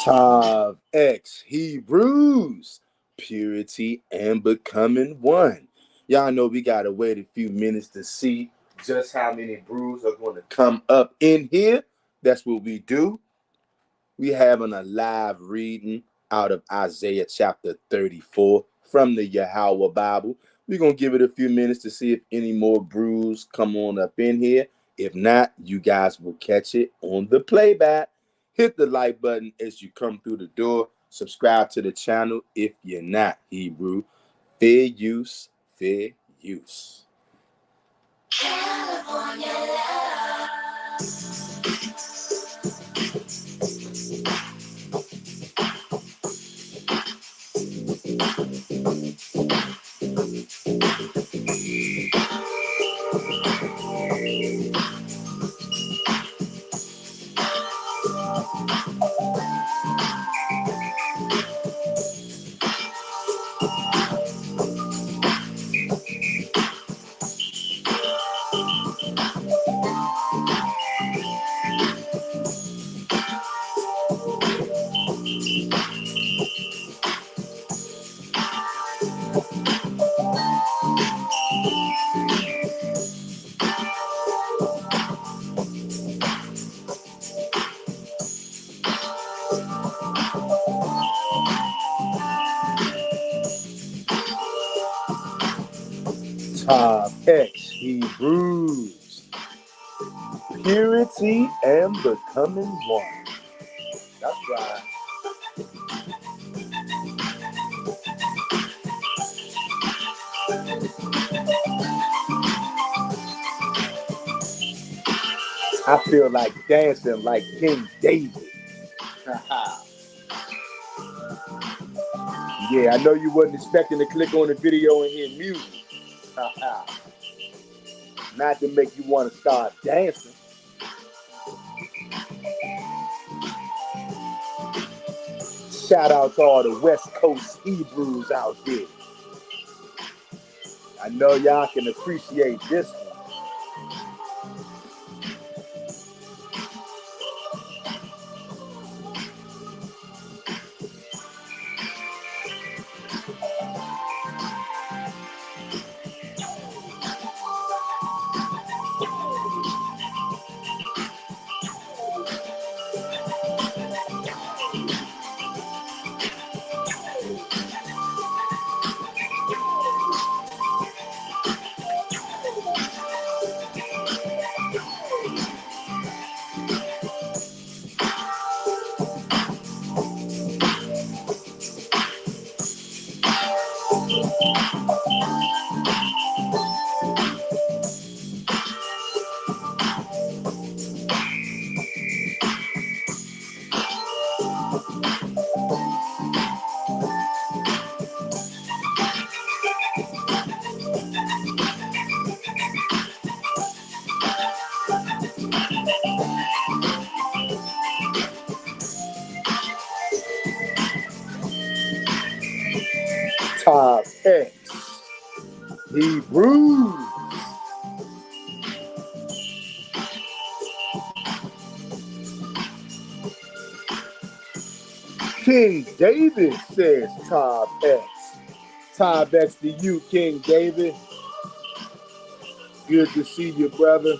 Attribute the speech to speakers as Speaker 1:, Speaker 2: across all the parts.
Speaker 1: Tav X Hebrews, purity and becoming one. Y'all know we gotta wait a few minutes to see just how many brews are going to come up in here. That's what we do. We having a live reading out of Isaiah chapter 34 from the YAHAWAH Bible. We're going to give it a few minutes to see if any more brews come on up in here. If not, you guys will catch it on the playback. Hit the like button as you come through the door. Subscribe to the channel if you're not Hebrew. Fair use, fair use. California love. purity and becoming one. That's right. I feel like dancing like King David. Yeah, I know you wasn't expecting to click on the video and hear music. Not to make you want to start dancing. Shout out to all the West Coast Hebrews out there. I know y'all can appreciate this one. Top X Hebrews. King David says Top X. Top X to you, King David. Good to see you, brother.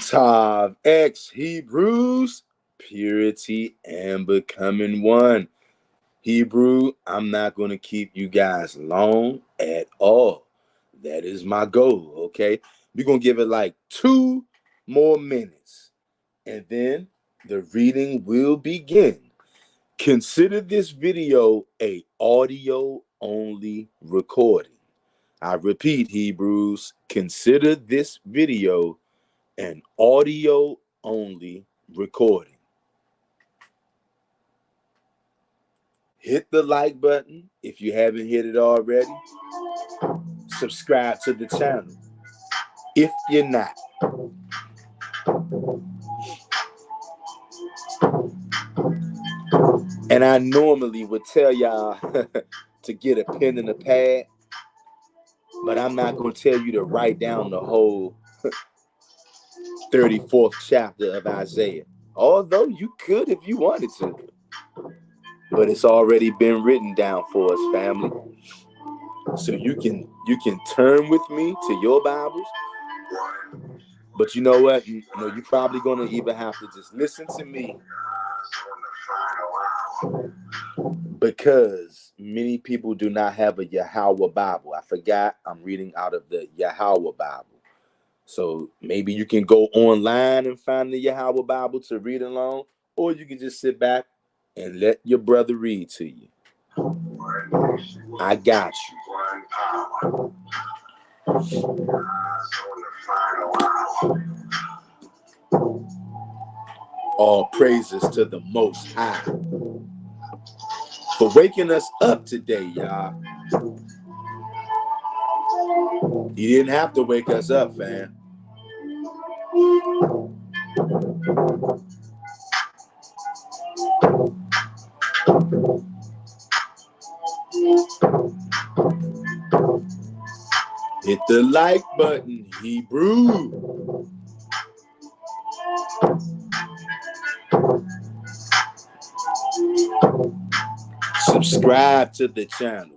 Speaker 1: Top X Hebrews, purity and becoming one. Hebrew, I'm not going to keep you guys long at all. That is my goal, okay? We're going to give it like 2 more minutes, and then the reading will begin. Consider this video a audio-only recording. I repeat, Hebrews, consider this video an audio-only recording. Hit the like button if you haven't hit it already. Subscribe to the channel if you're not. And I normally would tell y'all to get a pen and a pad, but I'm not going to tell you to write down the whole 34th chapter of Isaiah. Although you could if you wanted to. But it's already been written down for us, family. So you can turn with me to your Bibles. But you know what? You're probably going to either have to just listen to me, because many people do not have a YAHAWAH Bible. I forgot I'm reading out of the YAHAWAH Bible. So maybe you can go online and find the YAHAWAH Bible to read along, or you can just sit back and let your brother read to you. I got you. All praises to the Most High for waking us up today, y'all. He didn't have to wake us up, fam. Hit the like button, Hebrew. Subscribe to the channel.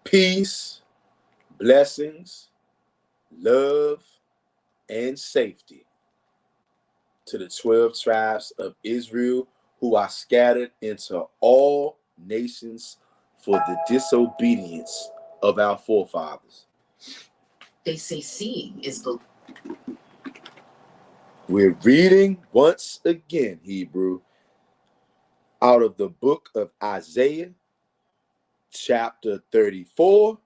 Speaker 1: Peace, blessings, love, and safety to the 12 tribes of Israel who are scattered into all nations for the disobedience of our forefathers.
Speaker 2: They say seeing is the...
Speaker 1: We're reading once again, Hebrew, out of the book of Isaiah, chapter 34,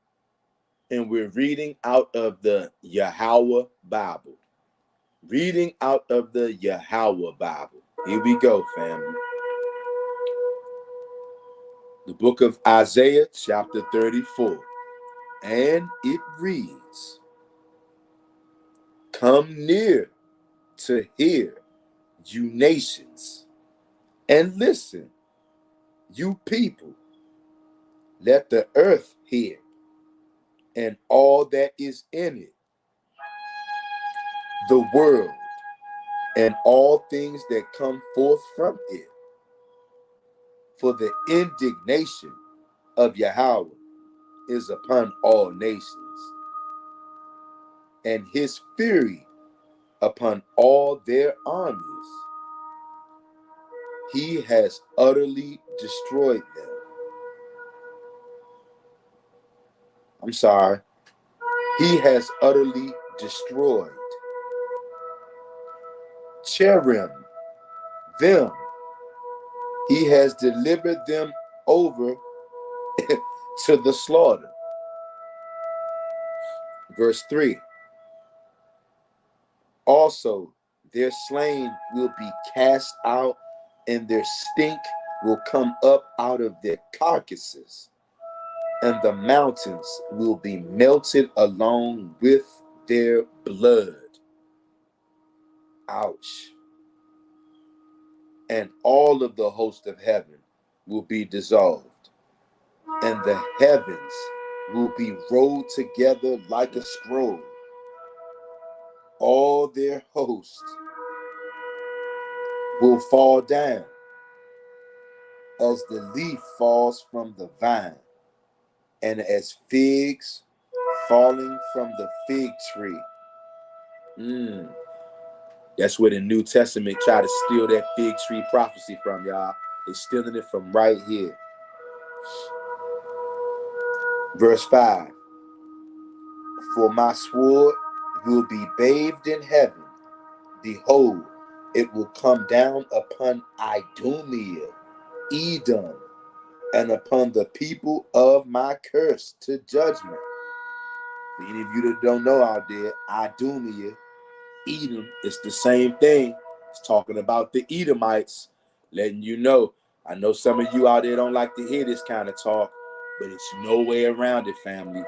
Speaker 1: and we're reading out of the YAHAWAH Bible. Reading out of the YAHAWAH Bible. Here we go, family. The book of Isaiah, chapter 34, and it reads, "Come near to hear, you nations, and listen, you people. Let the earth hear, and all that is in it, the world, and all things that come forth from it. For the indignation of Yahweh is upon all nations, and his fury upon all their armies. He has utterly destroyed them." I'm sorry. He has utterly destroyed. Cherim, them. He has delivered them over to the slaughter. Verse 3. Also, their slain will be cast out, and their stink will come up out of their carcasses, and the mountains will be melted along with their blood. Ouch. And all of the host of heaven will be dissolved, and the heavens will be rolled together like a scroll. All their hosts will fall down as the leaf falls from the vine, and as figs falling from the fig tree. That's where the New Testament try to steal that fig tree prophecy from, y'all. They're stealing it from right here. Verse 5. For my sword will be bathed in heaven. Behold, it will come down upon Idumea, Edom, and upon the people of my curse to judgment. For any of you that don't know out there, Idumea, Edom, it's the same thing. It's talking about the Edomites, letting you know. I know some of you out there don't like to hear this kind of talk, but it's no way around it, family.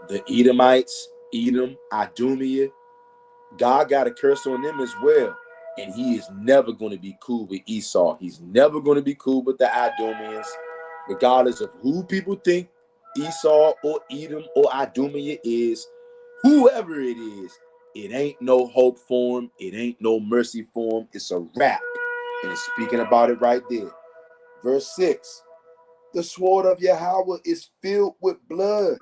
Speaker 1: The Edomites, Edom, Idumea, God got a curse on them as well. And he is never going to be cool with Esau. He's never going to be cool with the Idumeans, regardless of who people think Esau or Edom or Idumea is. Whoever it is, it ain't no hope for him. It ain't no mercy for him. It's a wrap. And it's speaking about it right there. Verse 6. The sword of Yahweh is filled with blood.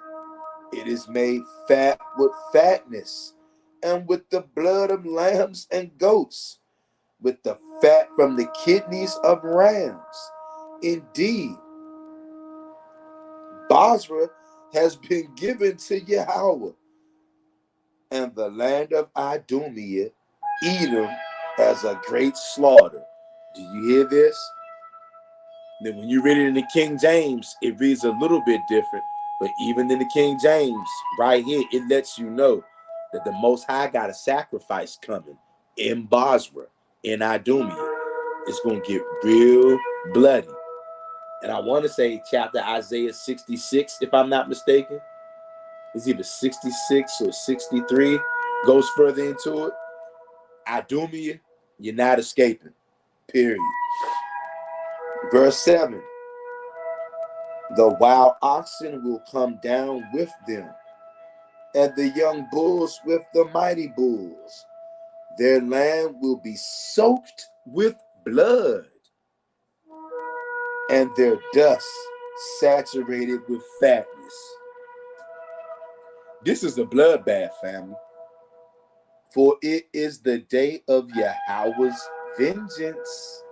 Speaker 1: It is made fat with fatness, and with the blood of lambs and goats, with the fat from the kidneys of rams. Indeed, Basra has been given to Yahweh, and the land of Idumea, Edom, as a great slaughter. Do you hear this? Then when you read it in the King James, it reads a little bit different. But even in the King James, right here, it lets you know that the Most High got a sacrifice coming in Basra, in Idumea. It's going to get real bloody. And I want to say chapter Isaiah 66, if I'm not mistaken. It's either 66 or 63, goes further into it. Idumea, you're not escaping, period. Verse 7, the wild oxen will come down with them, and the young bulls with the mighty bulls. Their land will be soaked with blood, and their dust saturated with fatness. This is a bloodbath, family. For it is the day of Yahawah's vengeance,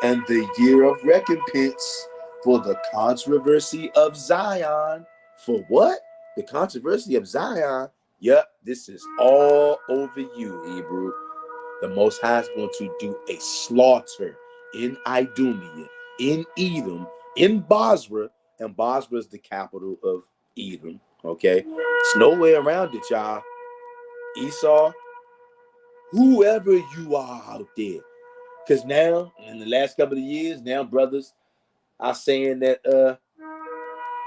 Speaker 1: and the year of recompense for the controversy of Zion. For what? The controversy of Zion? Yep, this is all over you, Hebrew. The Most High is going to do a slaughter in Idumea, in Edom, in Basra, and Basra is the capital of Edom. Okay, it's no way around it, y'all. Esau, whoever you are out there, because now in the last couple of years, now brothers are saying that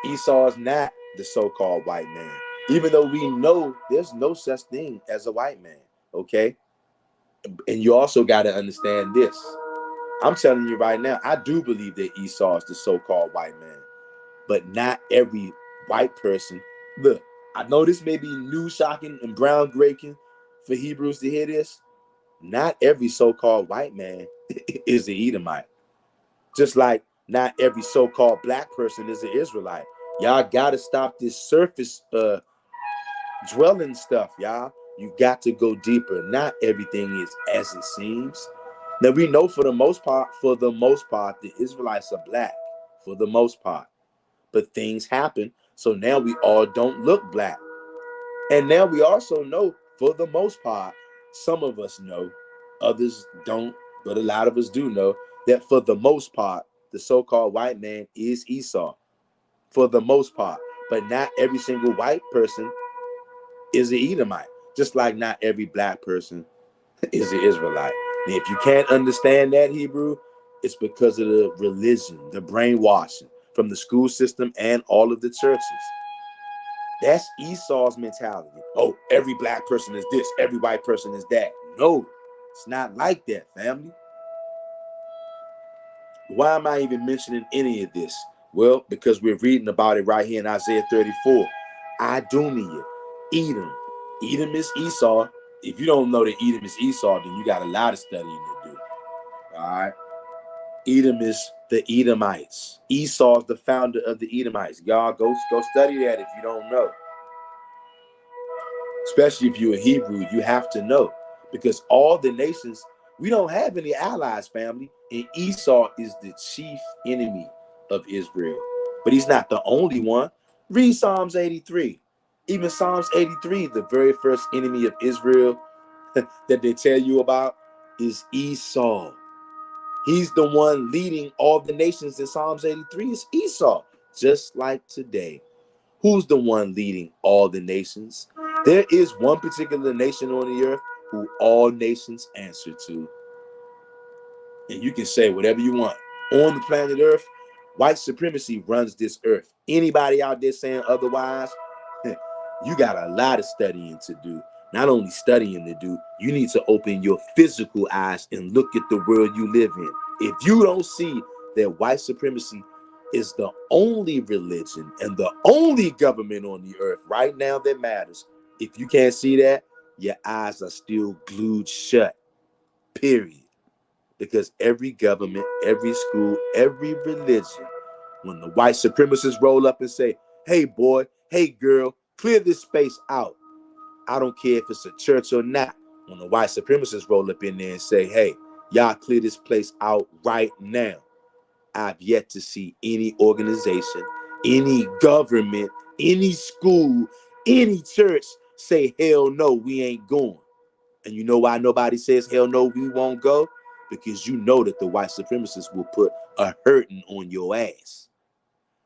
Speaker 1: Esau is not the so-called white man, even though we know there's no such thing as a white man. Okay, and you also got to understand this. I'm telling you right now, I do believe that Esau is the so-called white man, but not every white person. Look, I know this may be new, shocking, and groundbreaking for Hebrews to hear this. Not every so-called white man is an Edomite. Just like not every so-called black person is an Israelite. Y'all gotta stop this surface dwelling stuff, y'all. You got to go deeper. Not everything is as it seems. Now we know for the most part, the Israelites are black, for the most part. But things happen, so now we all don't look black. And now we also know, for the most part, some of us know, others don't, but a lot of us do know, that for the most part, the so-called white man is Esau. For the most part. But not every single white person is an Edomite. Just like not every black person is an Israelite. And if you can't understand that, Hebrew, it's because of the religion, the brainwashing from the school system and all of the churches. That's Esau's mentality. Oh, every black person is this, every white person is that. No, it's not like that, family. Why am I even mentioning any of this? Well, because we're reading about it right here in Isaiah 34. Idumea, Edom. Edom is Esau. If you don't know that Edom is Esau, then you got a lot of studying to do. All right. Edom is the Edomites. Esau is the founder of the Edomites. Y'all go study that if you don't know. Especially if you're a Hebrew, you have to know. Because all the nations, we don't have any allies, family. And Esau is the chief enemy of Israel. But he's not the only one. Read Psalms 83. Even Psalms 83, the very first enemy of Israel that they tell you about is Esau. He's the one leading all the nations in Psalms 83 is Esau. Just like today. Who's the one leading all the nations? There is one particular nation on the earth who all nations answer to. And you can say whatever you want. On the planet Earth, white supremacy runs this earth. Anybody out there saying otherwise, you got a lot of studying to do. Not only studying to do, you need to open your physical eyes and look at the world you live in. If you don't see that white supremacy is the only religion and the only government on the earth right now that matters, if you can't see that, your eyes are still glued shut, period. Because every government, every school, every religion, when the white supremacists roll up and say, hey boy, hey girl, clear this space out. I don't care if it's a church or not. When the white supremacists roll up in there and say, hey, y'all clear this place out right now. I've yet to see any organization, any government, any school, any church say, hell no, we ain't going. And you know why nobody says, hell no, we won't go? Because you know that the white supremacists will put a hurting on your ass.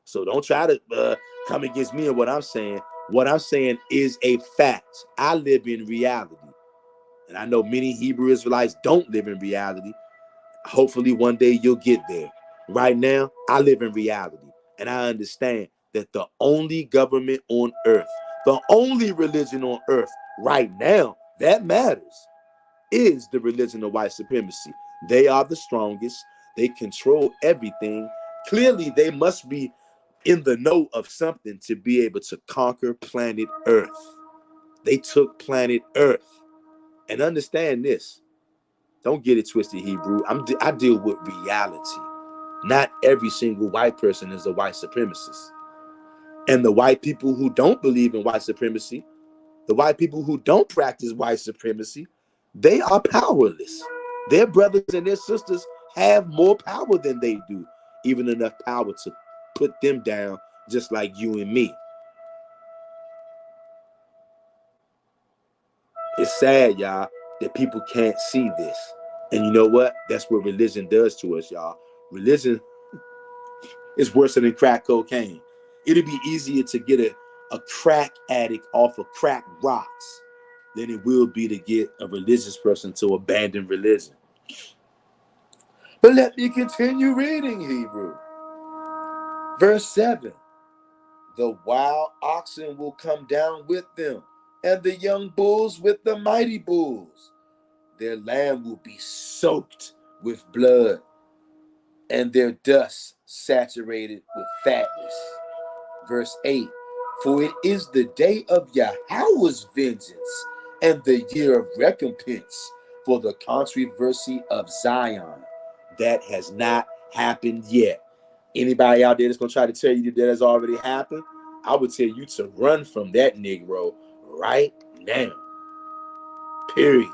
Speaker 1: So don't try to come against me and what I'm saying. What I'm saying is a fact. I live in reality. And I know many Hebrew Israelites don't live in reality. Hopefully one day you'll get there. Right now, I live in reality. And I understand that the only government on earth, the only religion on earth right now that matters is the religion of white supremacy. They are the strongest. They control everything. Clearly, they must be in the know of something to be able to conquer planet Earth. They took planet Earth. And understand this. Don't get it twisted, Hebrew. I deal with reality. Not every single white person is a white supremacist. And the white people who don't believe in white supremacy, the white people who don't practice white supremacy, they are powerless. Their brothers and their sisters have more power than they do, even enough power to put them down just like you and me. It's sad, y'all, that people can't see this. And you know what? That's what religion does to us, y'all. Religion is worse than crack cocaine. It'd be easier to get a crack addict off of crack rocks than it will be to get a religious person to abandon religion. But let me continue reading Hebrew. Verse 7. The wild oxen will come down with them, and the young bulls with the mighty bulls. Their land will be soaked with blood, and their dust saturated with fatness. Verse 8. For it is the day of YAHAWAH's vengeance, and the year of recompense for the controversy of Zion. That has not happened yet. Anybody out there that's going to try to tell you that has already happened, I would tell you to run from that Negro right now. Period.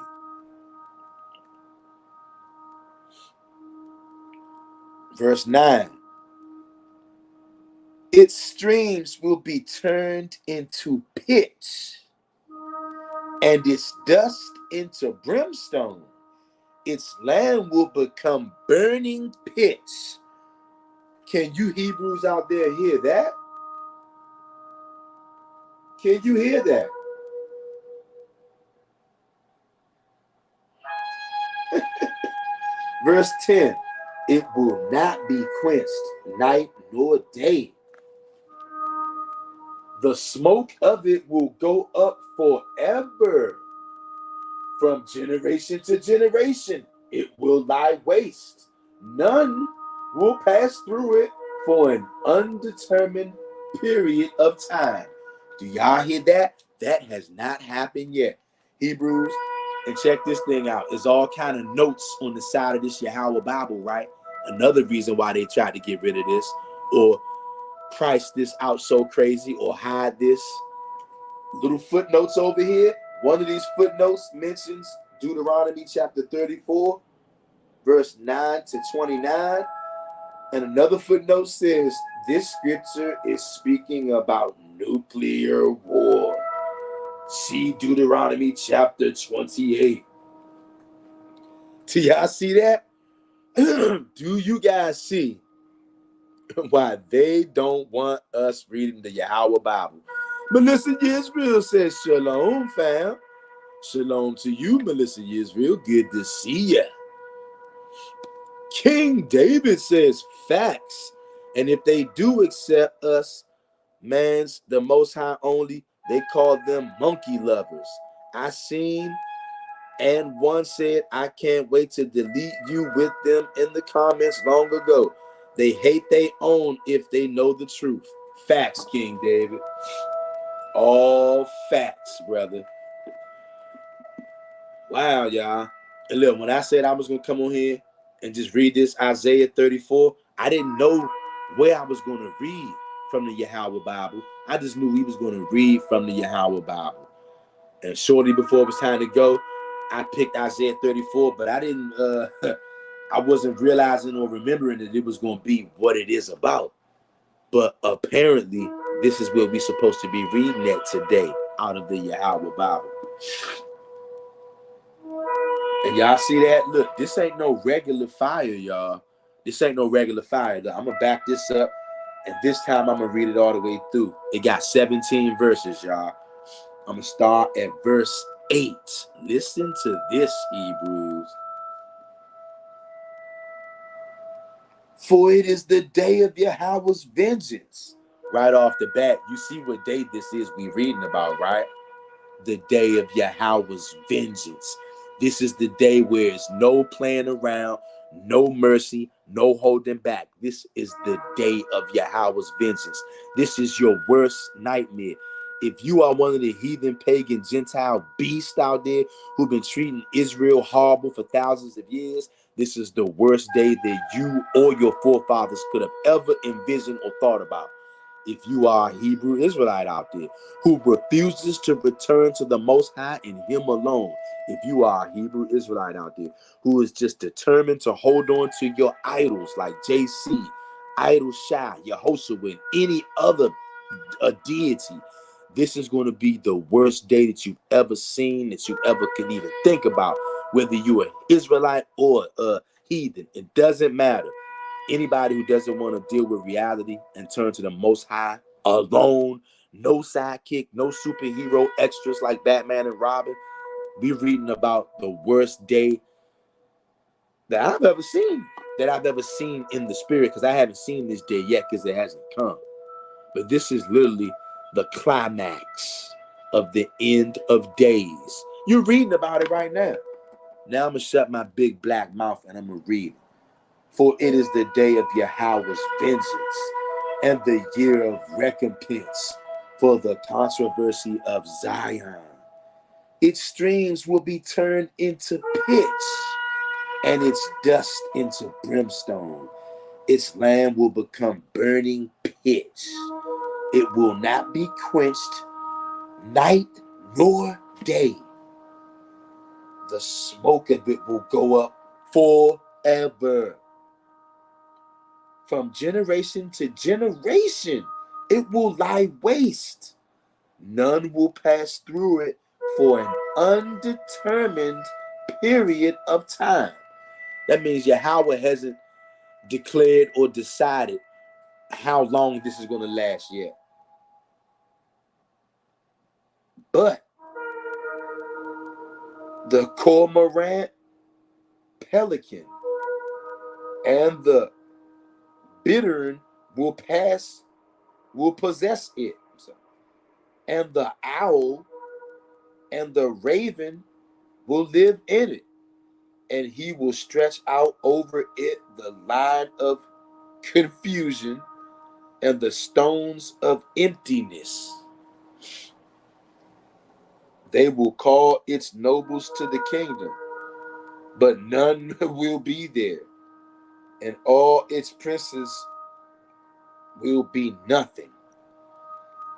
Speaker 1: Verse 9. Its streams will be turned into pitch, and its dust into brimstone. Its land will become burning pitch. Can you Hebrews out there hear that? Can you hear that? Verse 10. It will not be quenched night nor day. The smoke of it will go up forever. From generation to generation, it will lie waste. None will pass through it for an undetermined period of time. Do y'all hear that? That has not happened yet. Hebrews, and check this thing out. There's all kind of notes on the side of this YAHAWAH Bible, right? Another reason why they tried to get rid of this or price this out so crazy or hide this. Little footnotes over here. One of these footnotes mentions Deuteronomy chapter 34, verse 9 to 29. And another footnote says this scripture is speaking about nuclear war. See Deuteronomy chapter 28. Do y'all see that? Do you guys see why they don't want us reading the YAHAWAH Bible? Melissa Yisrael says, Shalom, fam. Shalom to you, Melissa Yisrael. Good to see ya. King David says, facts. And if they do accept us, man's the Most High only, they call them monkey lovers. I seen, and one said, I can't wait to delete you with them in the comments long ago. They hate their own if they know the truth. Facts, King David. All facts, brother. Wow, y'all. And look, when I said I was going to come on here and just read this Isaiah 34, I didn't know where I was going to read from the YAHAWAH Bible. I just knew we was going to read from the YAHAWAH Bible. And shortly before it was time to go, I picked Isaiah 34, but I didn't, I wasn't realizing or remembering that it was going to be what it is about. But apparently, this is what we're supposed to be reading at today out of the YAHAWAH Bible. And y'all see that? Look, this ain't no regular fire, y'all. This ain't no regular fire. Look, I'm going to back this up And this time I'm going to read it all the way through. It got 17 verses, y'all. I'm going to start at verse 8. Listen to this, Hebrews. For it is the day of Yahawah's vengeance. Right off the bat, you see what day this is we reading about, right? The day of Yahawah's vengeance. This is the day where it's no playing around, no mercy, no holding back. This is the day of Yahawah's vengeance. This is your worst nightmare. If you are one of the heathen, pagan, Gentile beasts out there who've been treating Israel horrible for thousands of years, this is the worst day that you or your forefathers could have ever envisioned or thought about. If you are a Hebrew Israelite out there who refuses to return to the Most High and Him alone, if you are a Hebrew Israelite out there who is just determined to hold on to your idols like JC, Idol Shai, Yehoshua, and any other deity, this is going to be the worst day that you've ever seen, that you ever could even think about. Whether you're an Israelite or a heathen, it doesn't matter. Anybody who doesn't want to deal with reality and turn to the Most High alone, no sidekick, no superhero extras like Batman and Robin, we reading about the worst day that I've ever seen in the spirit, because I haven't seen this day yet because it hasn't come. But this is literally the climax of the end of days. You're reading about it right now. Now I'm going to shut my big black mouth and I'm going to read. For it is the day of Yahawah's vengeance and the year of recompense for the controversy of Zion. Its streams will be turned into pitch and its dust into brimstone. Its land will become burning pitch. It will not be quenched night nor day. The smoke of it will go up forever. From generation to generation, it will lie waste. None will pass through it for an undetermined period of time. That means Yahawah hasn't declared or decided how long this is going to last yet. But the cormorant, pelican, and the bittern will possess it. And the owl and the raven will live in it. And he will stretch out over it the line of confusion and the stones of emptiness. They will call its nobles to the kingdom, but none will be there, and all its princes will be nothing.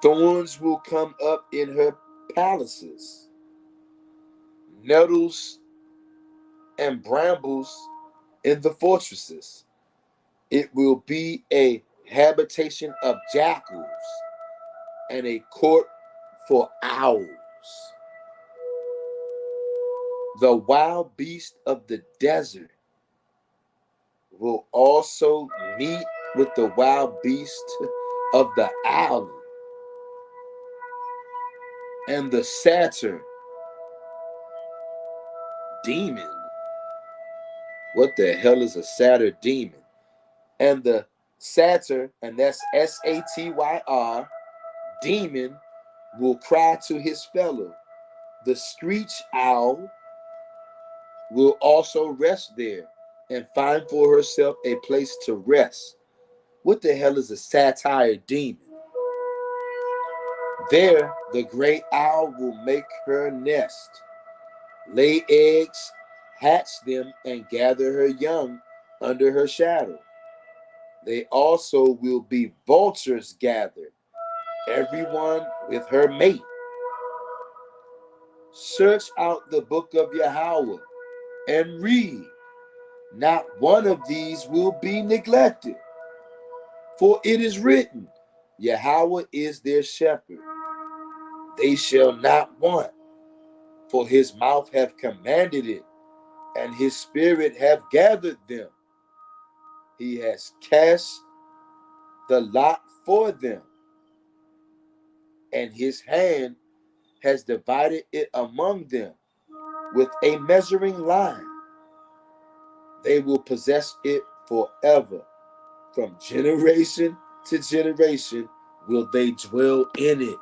Speaker 1: Thorns will come up in her palaces, nettles and brambles in the fortresses. It will be a habitation of jackals and a court for owls. The wild beast of the desert will also meet with the wild beast of the alley, and the satyr demon. What the hell is a satyr demon? And the satyr, and that's Satyr, demon, will cry to his fellow. The screech owl will also rest there and find for herself a place to rest. What the hell is a satyr demon? There, the great owl will make her nest, lay eggs, hatch them, and gather her young under her shadow. They also will be vultures gathered, everyone with her mate. Search out the book of Yahawah and read. Not one of these will be neglected. For it is written, Yahawah is their shepherd. They shall not want, for his mouth hath commanded it, and his spirit hath gathered them. He has cast the lot for them, and his hand has divided it among them with a measuring line. They will possess it forever. From generation to generation will they dwell in it.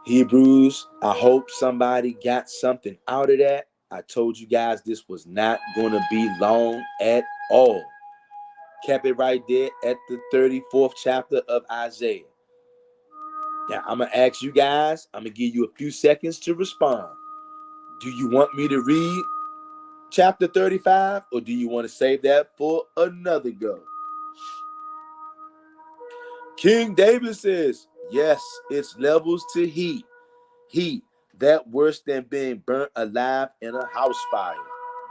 Speaker 1: Hebrews, I hope somebody got something out of that. I told you guys this was not going to be long at all. Kept it right there at the 34th chapter of Isaiah. Now, I'm going to ask you guys, I'm going to give you a few seconds to respond. Do you want me to read chapter 35, or do you want to save that for another go? King David says, yes, it's levels to heat. Heat, that worse than being burnt alive in a house fire.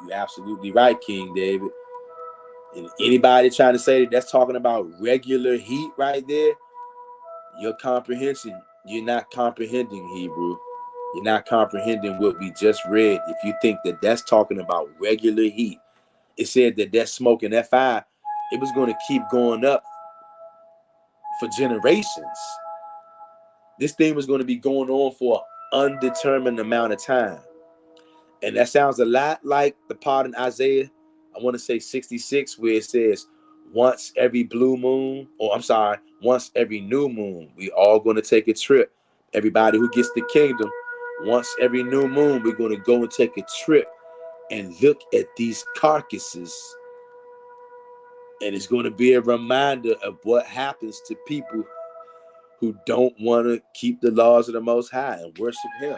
Speaker 1: You're absolutely right, King David. And anybody trying to say that that's talking about regular heat right there, your comprehension, you're not comprehending Hebrew. You're not comprehending what we just read. If you think that that's talking about regular heat, it said that that smoke and that fire, it was going to keep going up for generations. This thing was going to be going on for an undetermined amount of time. And that sounds a lot like the part in Isaiah, I want to say 66, where it says, once every blue moon, or I'm sorry, once every new moon, we all going to take a trip. Everybody who gets the kingdom, once every new moon, we're going to go and take a trip and look at these carcasses. And it's going to be a reminder of what happens to people who don't want to keep the laws of the Most High and worship Him.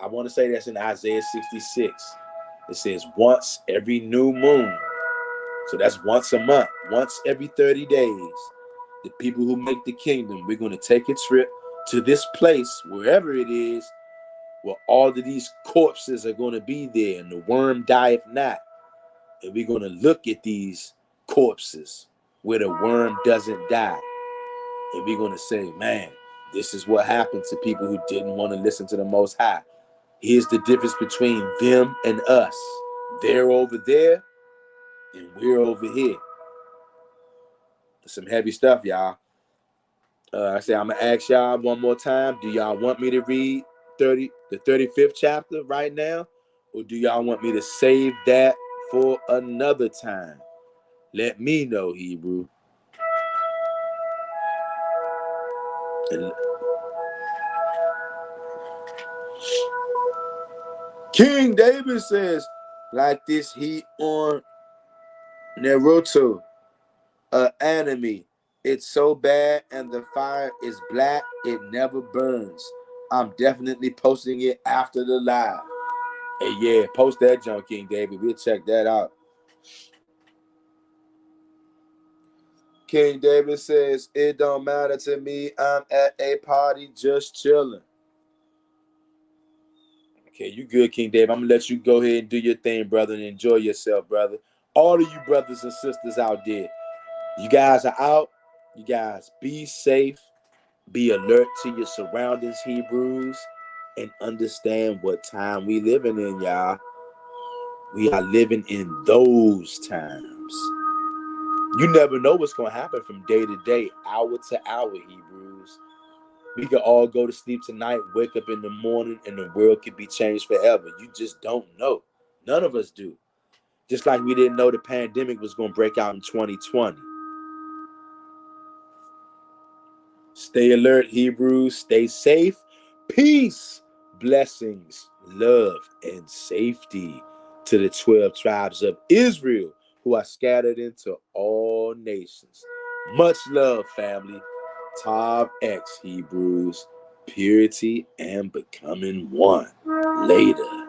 Speaker 1: I want to say that's in Isaiah 66. It says once every new moon. So that's once a month, once every 30 days. The people who make the kingdom, we're going to take a trip to this place, wherever it is, where all of these corpses are going to be there, and the worm dieth not. And we're going to look at these corpses where the worm doesn't die. And we're going to say, man, this is what happened to people who didn't want to listen to the Most High. Here's the difference between them and us. They're over there, and we're over here. Some heavy stuff, y'all. I say I'm going to ask y'all one more time. Do y'all want me to read the 35th chapter right now? Or do y'all want me to save that for another time? Let me know, Hebrew. And King David says, like this heat on Naruto, enemy. It's so bad and the fire is black, it never burns. I'm definitely posting it after the live. Hey, yeah, post that junk, King David. We'll check that out. King David says, it don't matter to me. I'm at a party just chilling. Okay, you good, King David. I'm going to let you go ahead and do your thing, brother, and enjoy yourself, brother. All of you brothers and sisters out there, you guys are out. You guys be safe. Be alert to your surroundings, Hebrews, and understand what time we living in, y'all. We are living in those times. You never know what's going to happen from day to day, hour to hour, Hebrews. We could all go to sleep tonight, wake up in the morning, and the world could be changed forever. You just don't know. None of us do. Just like we didn't know the pandemic was going to break out in 2020. Stay alert, Hebrews. Stay safe. Peace, blessings, love, and safety to the 12 tribes of Israel who are scattered into all nations. Much love, family. Tav X, Hebrews, purity and becoming one. Later.